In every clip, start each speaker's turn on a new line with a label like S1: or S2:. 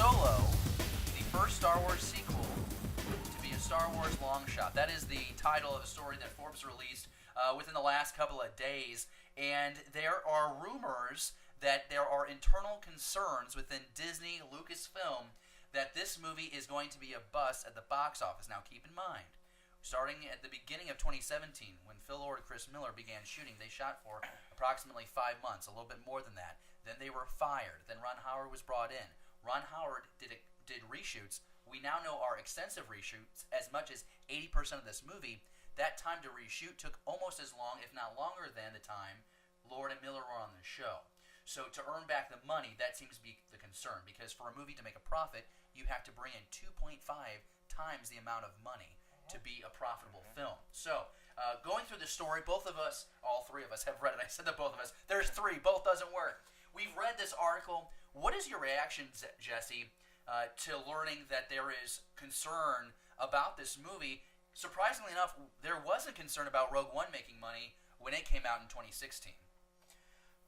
S1: Solo, the first Star Wars sequel to be a Star Wars long shot. That is the title of the story that Forbes released within the last couple of days. And there are rumors that there are internal concerns within Disney Lucasfilm that this movie is going to be a bust at the box office. Now, keep in mind, starting at the beginning of 2017, when Phil Lord and Chris Miller began shooting, they shot for approximately 5 months, a little bit more than that. Then they were fired. Then Ron Howard was brought in. Ron Howard did reshoots. We now know are extensive reshoots, as much as 80% of this movie. That time to reshoot took almost as long, if not longer, than the time Lord and Miller were on the show. So to earn back the money, that seems to be the concern, because for a movie to make a profit, you have to bring in 2.5 times the amount of money to be a profitable film. So, going through the story, both of us, all three of us have read it. I said that both of us. There's three. Both doesn't work. We've read this article. What is your reaction, Jesse, to learning that there is concern about this movie? Surprisingly enough, there wasn't concern about Rogue One making money when it came out in 2016.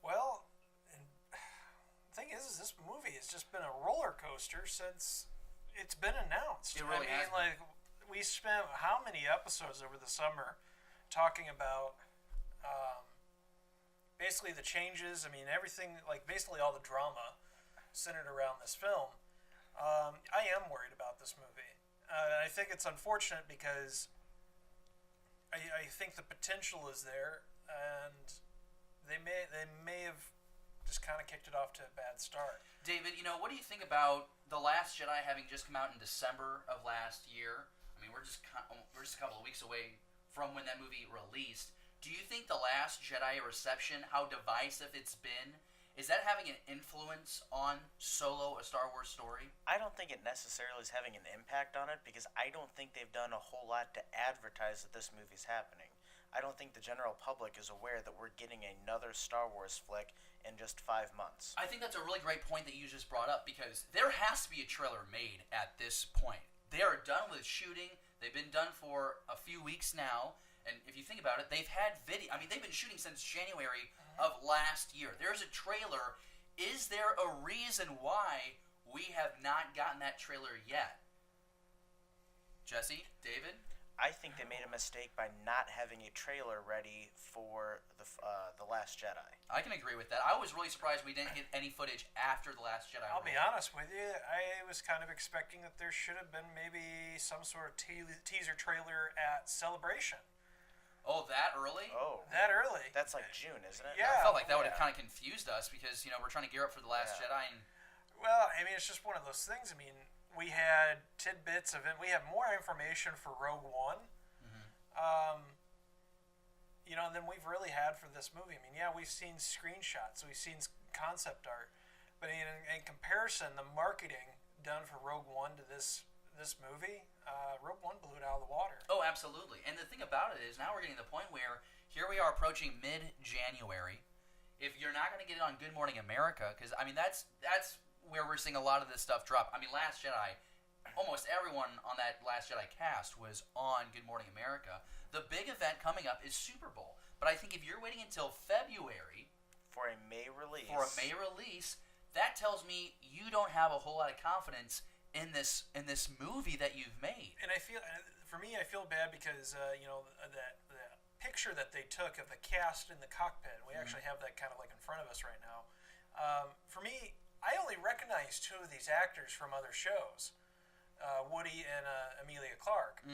S2: Well, the thing is this movie has just been a roller coaster since it's been announced.
S1: It really has been.
S2: We spent how many episodes over the summer talking about basically the changes. I mean, everything, like basically all the drama centered around this film. I am worried about this movie. I think it's unfortunate because I think the potential is there, and they may have just kind of kicked it off to a bad start.
S1: David, what do you think about The Last Jedi having just come out in December of last year? I mean, we're just a couple of weeks away from when that movie released. Do you think The Last Jedi reception, how divisive it's been, is that having an influence on Solo, a Star Wars story?
S3: I don't think it necessarily is having an impact on it, because I don't think they've done a whole lot to advertise that this movie's happening. I don't think the general public is aware that we're getting another Star Wars flick in just 5 months.
S1: I think that's a really great point that you just brought up, because there has to be a trailer made at this point. They are done with shooting. They've been done for a few weeks now. And if you think about it, they've had video. I mean, they've been shooting since January of last year. There's a trailer. Is there a reason why we have not gotten that trailer yet? Jesse? David?
S3: I think they made a mistake by not having a trailer ready for the Last Jedi.
S1: I can agree with that. I was really surprised we didn't get any footage after The Last Jedi.
S2: I'll be honest with you. I was kind of expecting that there should have been maybe some sort of teaser trailer at Celebration.
S1: Oh, that early?
S3: Oh.
S2: That early?
S3: That's like June, isn't it?
S2: Yeah.
S1: I felt like that would have kind of confused us because, we're trying to gear up for The Last Jedi. And
S2: well, I mean, it's just one of those things. I mean, we had tidbits of it. We have more information for Rogue One. Than we've really had for this movie. I mean, yeah, we've seen screenshots, we've seen concept art, but in comparison, the marketing done for Rogue One to this movie, Rogue One blew it out of the water.
S1: Oh, absolutely. And the thing about it is now we're getting to the point where here we are approaching mid-January. If you're not going to get it on Good Morning America, because, I mean, that's where we're seeing a lot of this stuff drop. I mean, Last Jedi, almost everyone on that Last Jedi cast was on Good Morning America. The big event coming up is Super Bowl. But I think if you're waiting until February
S3: for a May release,
S1: that tells me you don't have a whole lot of confidence in this movie that you've made.
S2: And I feel bad because that picture that they took of the cast in the cockpit. We actually have that kind of like in front of us right now. For me, I only recognize two of these actors from other shows, Woody and Emilia Clarke.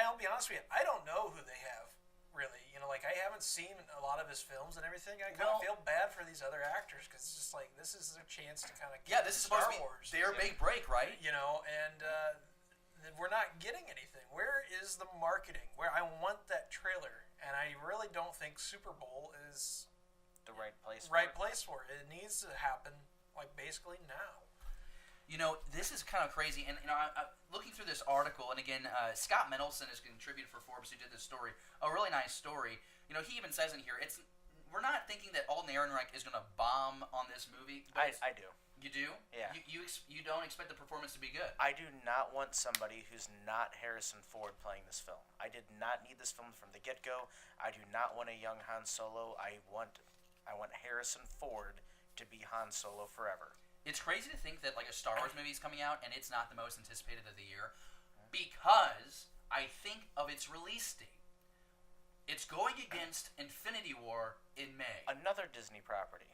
S2: I'll be honest with you, I don't know who they have. Really, I haven't seen a lot of his films and everything. I kind of feel bad for these other actors because it's just like this is their chance to kind of get
S1: this is supposed to be their big break, right?
S2: And we're not getting anything. Where is the marketing? Where I want that trailer, and I really don't think Super Bowl is
S3: the right place
S2: for it. It needs to happen like basically now.
S1: This is kind of crazy, and I'm looking through this article, and again, Scott Mendelson has contributed for Forbes, who did this story, a really nice story. He even says in here, we're not thinking that Alden Ehrenreich is going to bomb on this movie.
S3: I do.
S1: You do?
S3: Yeah.
S1: You don't expect the performance to be good?
S3: I do not want somebody who's not Harrison Ford playing this film. I did not need this film from the get-go. I do not want a young Han Solo. I want Harrison Ford to be Han Solo forever.
S1: It's crazy to think that like a Star Wars movie is coming out and it's not the most anticipated of the year because I think of its release date. It's going against Infinity War in May.
S3: Another Disney property.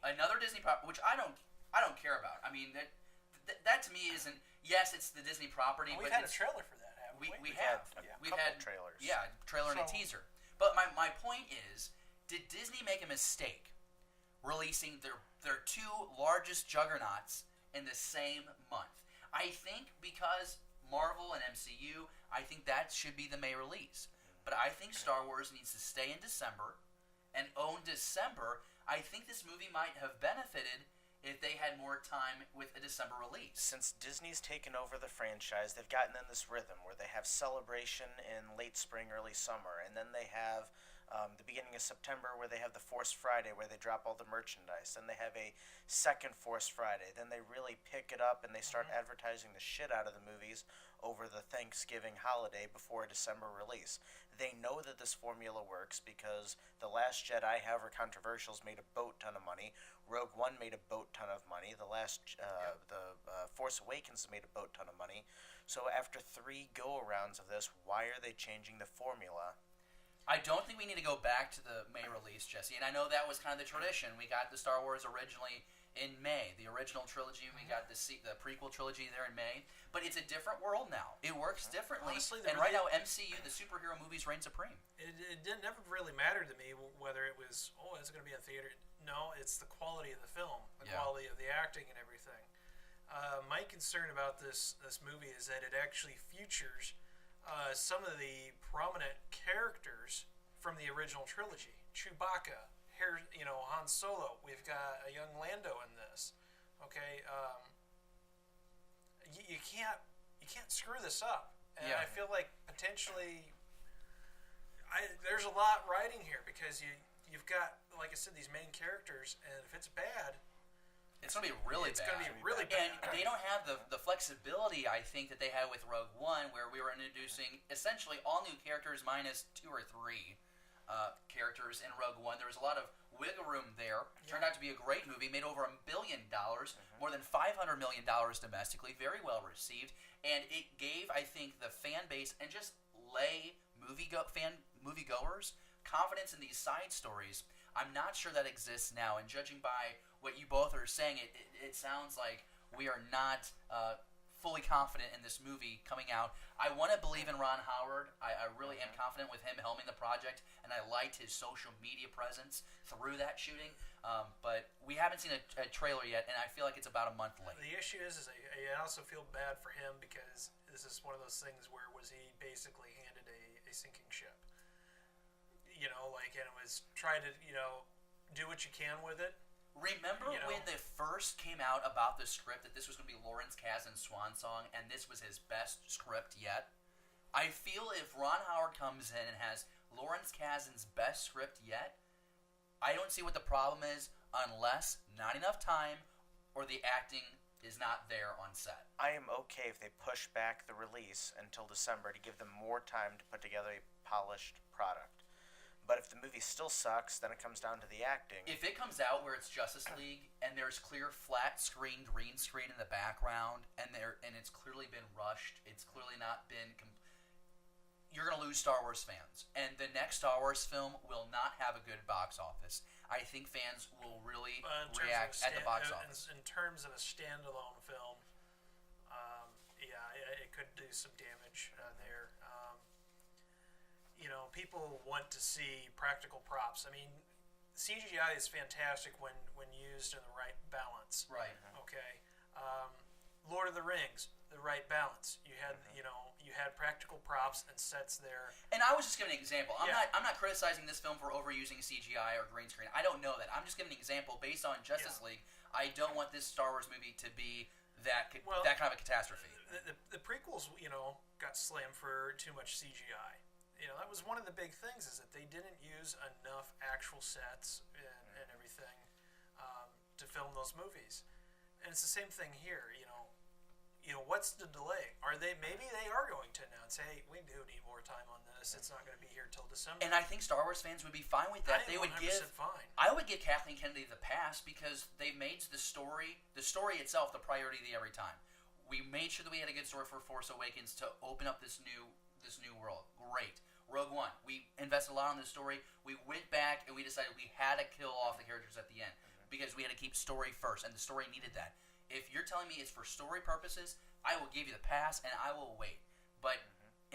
S1: Which I don't care about. I mean that to me isn't. Yes, it's the Disney property.
S2: We've
S1: but
S2: had a trailer for that, haven't we?
S1: We've had
S3: trailers.
S1: Yeah, trailer and a teaser. But my point is, did Disney make a mistake releasing their two largest juggernauts in the same month? I think because Marvel and MCU, I think that should be the May release. But I think Star Wars needs to stay in December and own December. I think this movie might have benefited if they had more time with a December release.
S3: Since Disney's taken over the franchise, they've gotten in this rhythm where they have Celebration in late spring, early summer, and then they have the beginning of September where they have the Force Friday where they drop all the merchandise. Then they have a second Force Friday. Then they really pick it up and they start advertising the shit out of the movies over the Thanksgiving holiday before a December release. They know that this formula works because The Last Jedi, however controversial, made a boat ton of money. Rogue One made a boat ton of money. The Force Awakens made a boat ton of money. So after 3 go-arounds of this, why are they changing the formula?
S1: I don't think we need to go back to the May release, Jesse. And I know that was kind of the tradition. We got the Star Wars originally in May. The original trilogy, we got the prequel trilogy there in May. But it's a different world now. It works differently.
S2: Honestly,
S1: and right now, MCU, the superhero movies, reign supreme.
S2: It didn't never really matter to me whether it was, is it going to be in theater? No, it's the quality of the film, the quality of the acting and everything. My concern about this movie is that it actually features some of the prominent characters from the original trilogy. Chewbacca, Han Solo. We've got a young Lando in this. Okay, you can't screw this up. And I feel like potentially, there's a lot riding here because you've got, like I said, these main characters, and if it's bad.
S1: It's going to be really bad.
S2: It's going to be really bad.
S1: And they don't have the flexibility, I think, that they had with Rogue One, where we were introducing essentially all new characters minus 2 or 3 characters in Rogue One. There was a lot of wiggle room there. Turned out to be a great movie, made over $1 billion, more than $500 million domestically, very well received. And it gave, I think, the fan base and just lay moviegoers confidence in these side stories. I'm not sure that exists now, and judging by what you both are saying, it sounds like we are not fully confident in this movie coming out. I want to believe in Ron Howard. I really am confident with him helming the project, and I liked his social media presence through that shooting. But we haven't seen a trailer yet, and I feel like it's about a month late.
S2: The issue is I also feel bad for him because this is one of those things where was he basically handed a sinking ship. And it was try to, do what you can with it.
S1: Remember when they first came out about the script that this was going to be Lawrence Kasdan's swan song and this was his best script yet? I feel if Ron Howard comes in and has Lawrence Kasdan's best script yet, I don't see what the problem is unless not enough time or the acting is not there on set.
S3: I am okay if they push back the release until December to give them more time to put together a polished product. But if the movie still sucks, then it comes down to the acting.
S1: If it comes out where it's Justice League and there's clear flat screen, green screen in the background, and it's clearly been rushed, it's clearly not been. You're gonna lose Star Wars fans, and the next Star Wars film will not have a good box office. I think fans will really react at the box office.
S2: In terms of a standalone film, it could do some damage there. People want to see practical props. I mean, CGI is fantastic when used in the right balance.
S1: Right.
S2: Okay. Lord of the Rings, the right balance. You had you had practical props and sets there.
S1: And I was just giving an example. I'm not criticizing this film for overusing CGI or green screen. I don't know that. I'm just giving an example based on Justice League. I don't want this Star Wars movie to be that kind of a catastrophe.
S2: The prequels, got slammed for too much CGI. That was one of the big things is that they didn't use enough actual sets and everything to film those movies. And it's the same thing here. what's the delay? Maybe they are going to announce, hey, we do need more time on this. It's not going to be here till December.
S1: And I think Star Wars fans would be fine with that. They would
S2: fine.
S1: I would give Kathleen Kennedy the pass because they made the story itself the priority every time. We made sure that we had a good story for Force Awakens to open up this new world. Great. Rogue One, we invested a lot on this story. We went back and we decided we had to kill off the characters at the end because we had to keep story first, and the story needed that. If you're telling me it's for story purposes, I will give you the pass and I will wait. But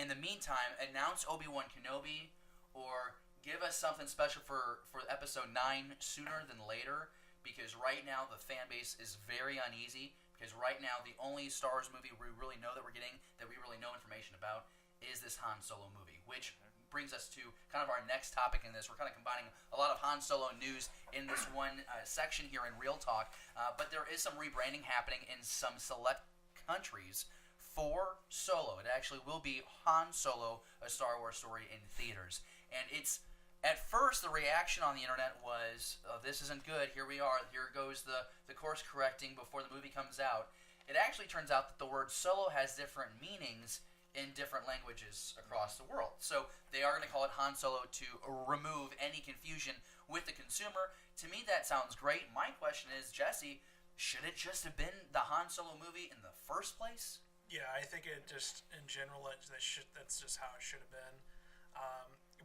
S1: in the meantime, announce Obi-Wan Kenobi or give us something special for Episode 9 sooner than later, because right now the fan base is very uneasy, because right now the only Star Wars movie we really know that we're getting, that we really know information about, is this Han Solo movie, which brings us to kind of our next topic in this. We're kind of combining a lot of Han Solo news in this one section here in Real Talk, but there is some rebranding happening in some select countries for Solo. It actually will be Han Solo, a Star Wars story in theaters. And it's, at first, the reaction on the internet was, oh, this isn't good, here we are, here goes the course correcting before the movie comes out. It actually turns out that the word Solo has different meanings in different languages across the world. So they are going to call it Han Solo to remove any confusion with the consumer. To me, that sounds great. My question is, Jesse, should it just have been the Han Solo movie in the first place?
S2: Yeah, I think it just, in general, that's just how it should have been.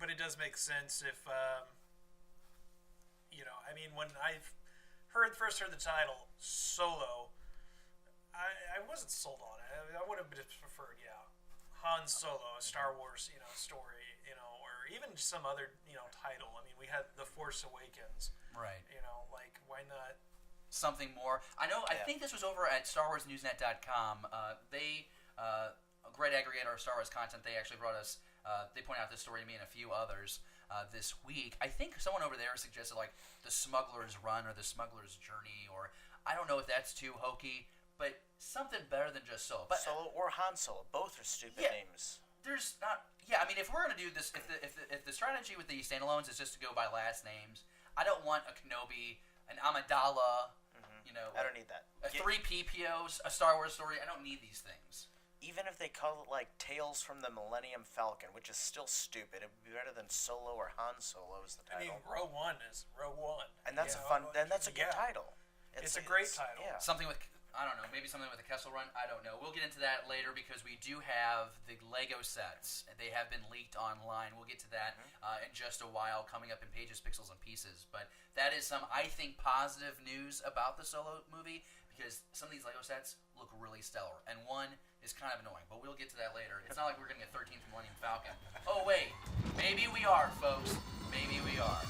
S2: But it does make sense if, when I first heard the title, Solo, I wasn't sold on it. I would have preferred, Han Solo, a Star Wars, story, or even some other, title. I mean, we had The Force Awakens.
S1: Right.
S2: Why not?
S1: Something more. I think this was over at StarWarsNewsNet.com. They, a great aggregator of Star Wars content, they actually brought us, they pointed out this story to me and a few others this week. I think someone over there suggested, the Smuggler's Run or the Smuggler's Journey, or I don't know if that's too hokey, but something better than just Solo. But,
S3: Solo or Han Solo, both are stupid names.
S1: There's not. Yeah, I mean, if we're gonna do this, if the strategy with the standalones is just to go by last names, I don't want a Kenobi, an Amidala,
S3: I don't need that.
S1: A 3PPO, a Star Wars story. I don't need these things.
S3: Even if they call it Tales from the Millennium Falcon, which is still stupid, it would be better than Solo or Han Solo as the title.
S2: Rogue One is Rogue One,
S3: and that's that's a good title.
S2: It's a great title.
S3: Yeah.
S1: Something with, I don't know, maybe something with a Kessel Run. I don't know. We'll get into that later because we do have the Lego sets. They have been leaked online. We'll get to that in just a while, coming up in Pages, Pixels, and Pieces. But that is some, I think, positive news about the Solo movie, because some of these Lego sets look really stellar, and one is kind of annoying. But we'll get to that later. It's not like we're getting a 13th Millennium Falcon. Oh wait, maybe we are, folks. Maybe we are.